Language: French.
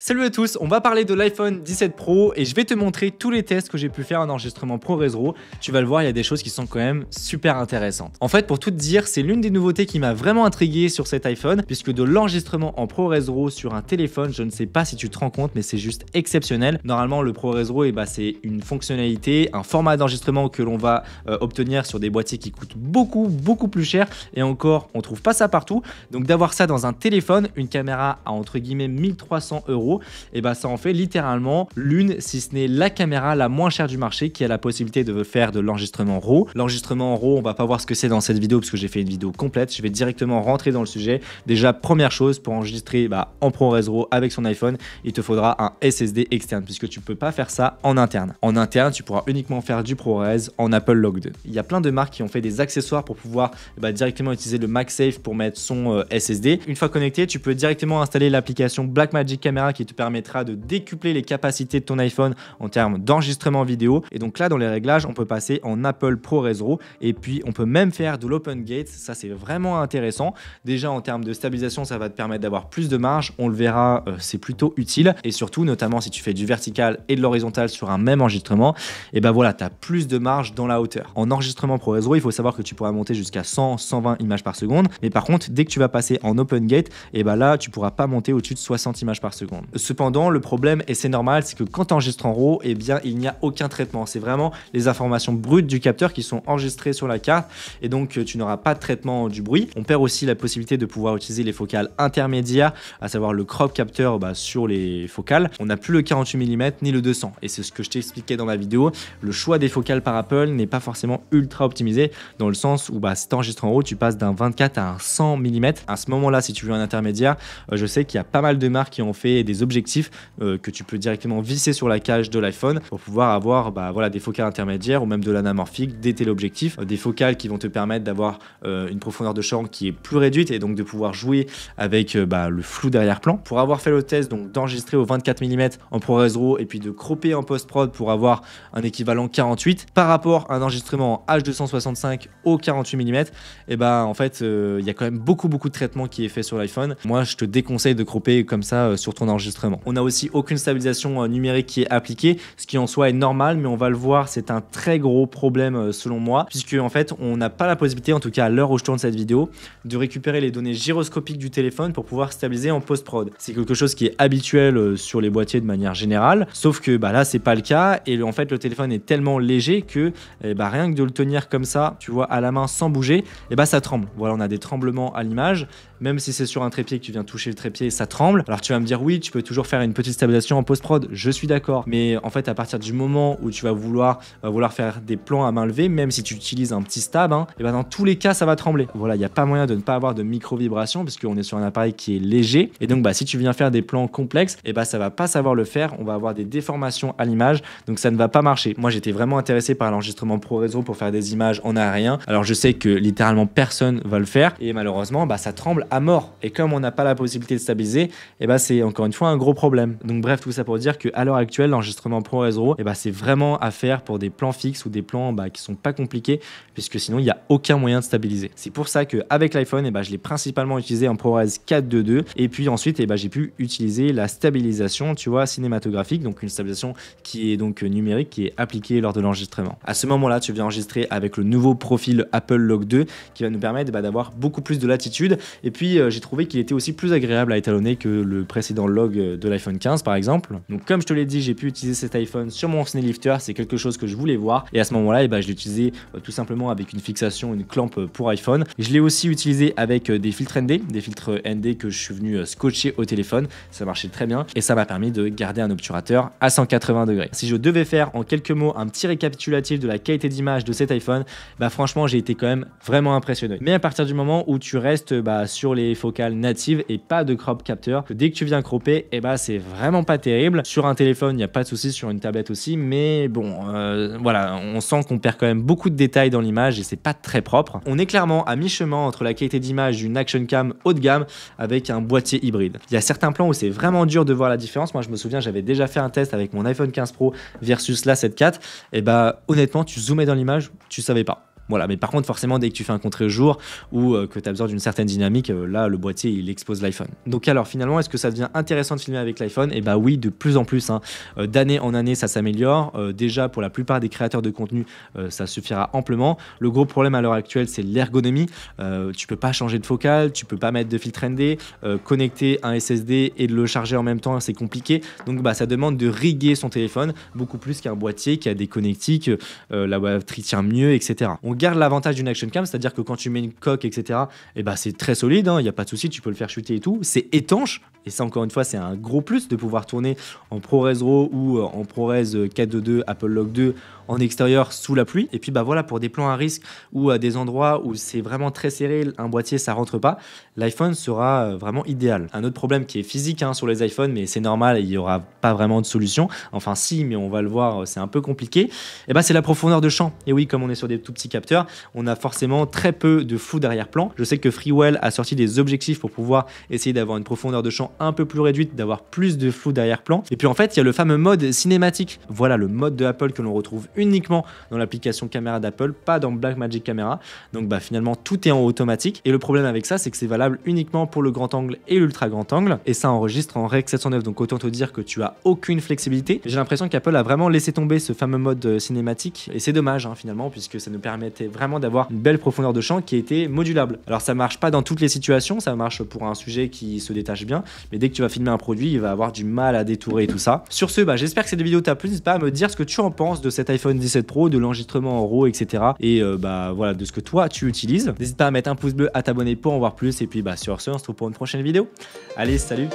Salut à tous, on va parler de l'iPhone 17 Pro et je vais te montrer tous les tests que j'ai pu faire en enregistrement ProRes RAW. Tu vas le voir, il y a des choses qui sont quand même super intéressantes. En fait, pour tout te dire, c'est l'une des nouveautés qui m'a vraiment intrigué sur cet iPhone, puisque de l'enregistrement en ProRes RAW sur un téléphone, je ne sais pas si tu te rends compte, mais c'est juste exceptionnel. Normalement, le ProRes RAW, c'est une fonctionnalité, un format d'enregistrement que l'on va obtenir sur des boîtiers qui coûtent beaucoup plus cher, et encore, on trouve pas ça partout. Donc d'avoir ça dans un téléphone, une caméra à entre guillemets 1300 €, et ça en fait littéralement l'une, si ce n'est la caméra la moins chère du marché qui a la possibilité de faire de l'enregistrement RAW. L'enregistrement RAW, on va pas voir ce que c'est dans cette vidéo parce que j'ai fait une vidéo complète. Je vais directement rentrer dans le sujet. Déjà, première chose, pour enregistrer en ProRes RAW avec son iPhone, il te faudra un SSD externe puisque tu peux pas faire ça en interne. En interne, tu pourras uniquement faire du ProRes en Apple Log 2. Il y a plein de marques qui ont fait des accessoires pour pouvoir directement utiliser le MagSafe pour mettre son SSD. Une fois connecté, tu peux directement installer l'application Blackmagic Camera qui te permettra de décupler les capacités de ton iPhone en termes d'enregistrement vidéo. Et donc là, dans les réglages, on peut passer en Apple ProRes RAW et puis on peut même faire de l'Open Gate. Ça, c'est vraiment intéressant. Déjà, en termes de stabilisation, ça va te permettre d'avoir plus de marge. On le verra, c'est plutôt utile. Et surtout, notamment si tu fais du vertical et de l'horizontal sur un même enregistrement, voilà, tu as plus de marge dans la hauteur. En enregistrement ProRes RAW, il faut savoir que tu pourras monter jusqu'à 100-120 images par seconde. Mais par contre, dès que tu vas passer en Open Gate, là, tu pourras pas monter au-dessus de 60 images par seconde. Cependant, le problème, et c'est normal, c'est que quand tu enregistres en RAW, il n'y a aucun traitement. C'est vraiment les informations brutes du capteur qui sont enregistrées sur la carte et donc tu n'auras pas de traitement du bruit. On perd aussi la possibilité de pouvoir utiliser les focales intermédiaires, à savoir le crop capteur sur les focales. On n'a plus le 48 mm ni le 200 et c'est ce que je t'expliquais dans la vidéo. Le choix des focales par Apple n'est pas forcément ultra optimisé dans le sens où si tu enregistres en RAW, tu passes d'un 24 à un 100 mm. À ce moment-là, si tu veux un intermédiaire, je sais qu'il y a pas mal de marques qui ont fait des objectifs que tu peux directement visser sur la cage de l'iPhone pour pouvoir avoir des focales intermédiaires ou même de l'anamorphique, des téléobjectifs, des focales qui vont te permettre d'avoir une profondeur de champ qui est plus réduite et donc de pouvoir jouer avec le flou d'arrière-plan. Pour avoir fait le test d'enregistrer au 24 mm en ProRes RAW et puis de cropper en post-prod pour avoir un équivalent 48 par rapport à un enregistrement en H265 au 48 mm, en fait il y a quand même beaucoup de traitement qui est fait sur l'iPhone. Moi, je te déconseille de cropper comme ça sur ton enregistrement. On n'a aussi aucune stabilisation numérique qui est appliquée, ce qui en soi est normal, mais on va le voir, c'est un très gros problème selon moi, puisque en fait on n'a pas la possibilité, en tout cas à l'heure où je tourne cette vidéo, de récupérer les données gyroscopiques du téléphone pour pouvoir stabiliser en post-prod. C'est quelque chose qui est habituel sur les boîtiers de manière générale, sauf que là c'est pas le cas et en fait le téléphone est tellement léger que rien que de le tenir comme ça, tu vois, à la main sans bouger, ça tremble. Voilà, on a des tremblements à l'image, même si c'est sur un trépied que tu viens toucher le trépied, ça tremble. Alors tu vas me dire oui, tu peux toujours faire une petite stabilisation en post-prod, je suis d'accord, mais en fait à partir du moment où tu vas vouloir faire des plans à main levée, même si tu utilises un petit stab, dans tous les cas ça va trembler. Voilà, il n'y a pas moyen de ne pas avoir de micro-vibration puisqu'on est sur un appareil qui est léger et donc si tu viens faire des plans complexes, ça va pas savoir le faire, on va avoir des déformations à l'image, donc ça ne va pas marcher. Moi j'étais vraiment intéressé par l'enregistrement ProRes RAW pour faire des images en aérien, alors je sais que littéralement personne va le faire et malheureusement ça tremble à mort et comme on n'a pas la possibilité de stabiliser, c'est encore une fois un gros problème. Donc bref, tout ça pour dire qu'à l'heure actuelle, l'enregistrement ProRes RAW, c'est vraiment à faire pour des plans fixes ou des plans qui sont pas compliqués, puisque sinon il n'y a aucun moyen de stabiliser. C'est pour ça qu'avec l'iPhone, je l'ai principalement utilisé en ProRes 4.2.2 et puis ensuite j'ai pu utiliser la stabilisation, tu vois, cinématographique, donc une stabilisation qui est donc numérique, qui est appliquée lors de l'enregistrement. À ce moment-là, tu viens enregistrer avec le nouveau profil Apple Log 2 qui va nous permettre d'avoir beaucoup plus de latitude et puis j'ai trouvé qu'il était aussi plus agréable à étalonner que le précédent log de l'iPhone 15 par exemple. Donc comme je te l'ai dit, j'ai pu utiliser cet iPhone sur mon Snellifter, c'est quelque chose que je voulais voir et à ce moment-là, je l'ai utilisé tout simplement avec une fixation, une clampe pour iPhone. Je l'ai aussi utilisé avec des filtres ND que je suis venu scotcher au téléphone, ça marchait très bien et ça m'a permis de garder un obturateur à 180 degrés. Si je devais faire en quelques mots un petit récapitulatif de la qualité d'image de cet iPhone, franchement j'ai été quand même vraiment impressionné. Mais à partir du moment où tu restes sur les focales natives et pas de crop capteur, dès que tu viens cropper, c'est vraiment pas terrible. Sur un téléphone, il n'y a pas de souci, sur une tablette aussi, mais bon, voilà, on sent qu'on perd quand même beaucoup de détails dans l'image et c'est pas très propre. On est clairement à mi-chemin entre la qualité d'image d'une action cam haut de gamme avec un boîtier hybride. Il y a certains plans où c'est vraiment dur de voir la différence. Moi, je me souviens, j'avais déjà fait un test avec mon iPhone 15 Pro versus la 7 IV. Honnêtement, tu zoomais dans l'image, tu savais pas. Voilà, mais par contre, forcément, dès que tu fais un contre-jour ou que tu as besoin d'une certaine dynamique, là, le boîtier, il expose l'iPhone. Donc alors, finalement, est-ce que ça devient intéressant de filmer avec l'iPhone? Et bah oui, de plus en plus, hein. D'année en année, ça s'améliore. Déjà, pour la plupart des créateurs de contenu, ça suffira amplement. Le gros problème à l'heure actuelle, c'est l'ergonomie. Tu peux pas changer de focale, tu peux pas mettre de filtre ND, connecter un SSD et de le charger en même temps, c'est compliqué. Donc bah, ça demande de riguer son téléphone beaucoup plus qu'un boîtier qui a des connectiques, la batterie tient mieux, etc. On garde l'avantage d'une action cam, c'est-à-dire que quand tu mets une coque, etc., et bah, c'est très solide, il n'y a pas de souci, tu peux le faire chuter et tout. C'est étanche, et ça encore une fois, c'est un gros plus de pouvoir tourner en ProRes RAW ou en ProRes 422 Apple Log 2 en extérieur sous la pluie. Et puis bah voilà, pour des plans à risque ou à des endroits où c'est vraiment très serré, un boîtier ça rentre pas, l'iPhone sera vraiment idéal. Un autre problème qui est physique sur les iPhones, mais c'est normal, il n'y aura pas vraiment de solution. Enfin si, mais on va le voir, c'est un peu compliqué. Et bah c'est la profondeur de champ. Et oui, comme on est sur des tout petits capteurs, on a forcément très peu de flou d'arrière-plan. Je sais que Freewell a sorti des objectifs pour pouvoir essayer d'avoir une profondeur de champ un peu plus réduite, d'avoir plus de flou d'arrière-plan. Et puis en fait, il y a le fameux mode cinématique. Voilà, le mode de Apple que l'on retrouve uniquement dans l'application caméra d'Apple, pas dans Blackmagic Camera. Donc bah finalement tout est en automatique. Et le problème avec ça, c'est que c'est valable uniquement pour le grand angle et l'ultra grand angle. Et ça enregistre en Rec 709. Donc autant te dire que tu as aucune flexibilité. J'ai l'impression qu'Apple a vraiment laissé tomber ce fameux mode cinématique. Et c'est dommage finalement, puisque ça nous permettait vraiment d'avoir une belle profondeur de champ qui était modulable. Alors ça marche pas dans toutes les situations, ça marche pour un sujet qui se détache bien. Mais dès que tu vas filmer un produit, il va avoir du mal à détourer et tout ça. Sur ce, bah, j'espère que cette vidéo t'a plu. N'hésite pas à me dire ce que tu en penses de cet iPhone 17 Pro, de l'enregistrement en RAW, etc. Et bah voilà, de ce que toi tu utilises. N'hésite pas à mettre un pouce bleu, à t'abonner pour en voir plus. Et puis bah sur ce, on se retrouve pour une prochaine vidéo. Allez, salut!